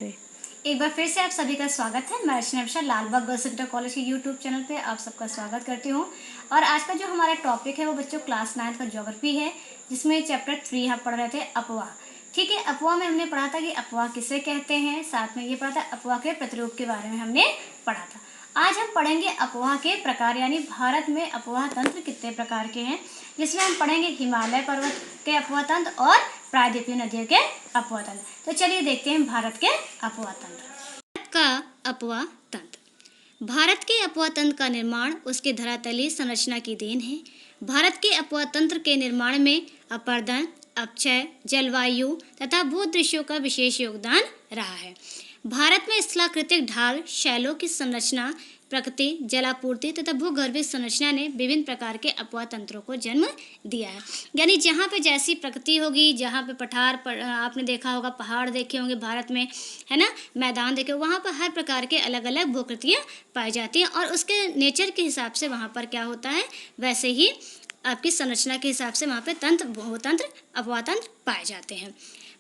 एक बार फिर से आप सभी का स्वागत है। मैं अर्चना विशाल लालबाग गर्ल्स इंटर कॉलेज के यूट्यूब चैनल पे आप सबका स्वागत करती हूँ। और आज का जो हमारा टॉपिक है वो बच्चों क्लास 9 का ज्योग्राफी है, जिसमें चैप्टर 3 हम पढ़ रहे थे अफवाह। ठीक है, अफवाह में हमने पढ़ा था कि अफवाह किसे कहते हैं, साथ में ये पढ़ा था अफवाह के प्रतिरूप के बारे में हमने पढ़ा था। आज हम पढ़ेंगे अफवाह के प्रकार, यानी भारत में अफवाह तंत्र कितने प्रकार के हैं, जिसमें हम पढ़ेंगे हिमालय पर्वत के अफवाह तंत्र और प्रायद्वीपीय नदियों के अफवाह तंत्र। तो चलिए देखते हैं भारत के अफवाह तंत्र। भारत का अफवाह तंत्र। भारत के अफवाह तंत्र का निर्माण उसके धरातलीय संरचना की देन है। भारत के अफवाह तंत्र के निर्माण में अपरदन, अपक्षय, जलवायु तथा भूदृश्यों का विशेष योगदान रहा है। भारत में स्थलाकृतिक ढाल, शैलों की संरचना, प्रकृति, जलापूर्ति तथा भूगर्भीय संरचना ने विभिन्न प्रकार के अफवाह तंत्रों को जन्म दिया है। यानी जहाँ पे जैसी प्रकृति होगी, जहाँ पे पठार पर आपने देखा होगा, पहाड़ देखे होंगे भारत में, है ना, मैदान देखे, वहाँ पर हर प्रकार के अलग अलग भूकृतियाँ पाई जाती हैं और उसके नेचर के हिसाब से वहाँ पर क्या होता है, वैसे ही आपकी संरचना के हिसाब से वहाँ पे तंत्र अफवाह तंत्र पाए जाते हैं।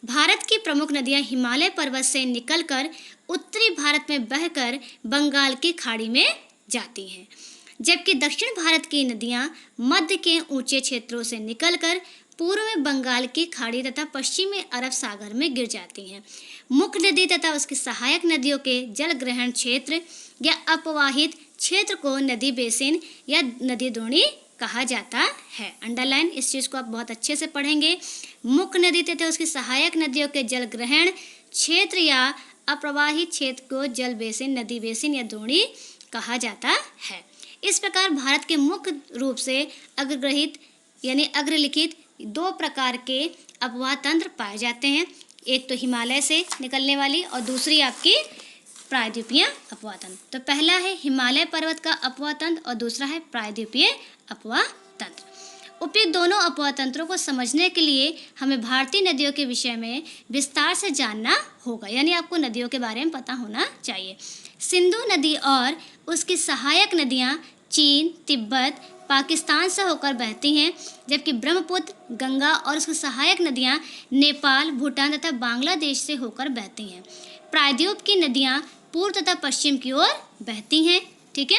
भारत की प्रमुख नदियां हिमालय पर्वत से निकलकर उत्तरी भारत में बहकर बंगाल की खाड़ी में जाती हैं, जबकि दक्षिण भारत की नदियां मध्य के ऊंचे क्षेत्रों से निकलकर पूर्व में बंगाल की खाड़ी तथा पश्चिम में अरब सागर में गिर जाती हैं। मुख्य नदी तथा उसकी सहायक नदियों के जल ग्रहण क्षेत्र या अपवाहित क्षेत्र को नदी बेसिन या नदी द्रोणी कहा जाता है। अंडरलाइन इस चीज़ को आप बहुत अच्छे से पढ़ेंगे। मुख्य नदी तथा उसकी सहायक नदियों के जल ग्रहण क्षेत्र या अप्रवाहित क्षेत्र को जल बेसिन, नदी बेसिन या द्रोणी कहा जाता है। इस प्रकार भारत के मुख्य रूप से अग्रग्रहित यानी अग्रलिखित दो प्रकार के अफवाह तंत्र पाए जाते हैं। एक तो हिमालय से निकलने वाली और दूसरी आपकी प्रायद्वीपीय अफवाह तंत्र। तो पहला है हिमालय पर्वत का अफवाह तंत्र और दूसरा है प्रायद्वीपीय अफवाह तंत्र। उपयुक्त दोनों अफवाह तंत्रों को समझने के लिए हमें भारतीय नदियों के विषय में विस्तार से जानना होगा, यानी आपको नदियों के बारे में पता होना चाहिए। सिंधु नदी और उसकी सहायक नदियां चीन, तिब्बत, पाकिस्तान से होकर बहती हैं, जबकि ब्रह्मपुत्र, गंगा और उसकी सहायक नदियां नेपाल, भूटान तथा बांग्लादेश से होकर बहती हैं। प्रायद्वीप की नदियां पूर्व तथा पश्चिम की ओर बहती हैं। ठीक है,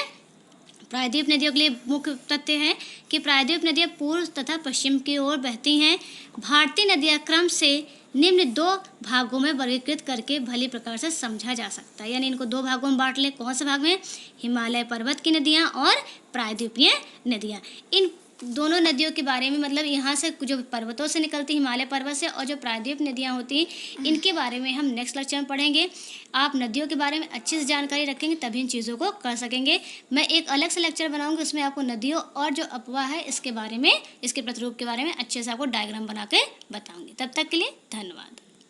प्रायद्वीप नदियों के लिए मुख्य तथ्य है कि प्रायद्वीप नदियां पूर्व तथा पश्चिम की ओर बहती हैं। भारतीय नदियां क्रम से निम्न दो भागों में वर्गीकृत करके भली प्रकार से समझा जा सकता है, यानी इनको दो भागों में बांट लें। कौन से भाग में? हिमालय पर्वत की नदियां और प्रायद्वीपीय नदियां। इन दोनों नदियों के बारे में, मतलब यहाँ से जो पर्वतों से निकलती हिमालय पर्वत से और जो प्रायद्वीप नदियाँ होती हैं, इनके बारे में हम नेक्स्ट लेक्चर में पढ़ेंगे। आप नदियों के बारे में अच्छे से जानकारी रखेंगे तभी इन चीज़ों को कर सकेंगे। मैं एक अलग से लेक्चर बनाऊंगी, उसमें आपको नदियों और जो अफवाह है इसके बारे में, इसके प्रतिरूप के बारे में अच्छे से आपको डायग्राम बना के बताऊँगी। तब तक के लिए धन्यवाद।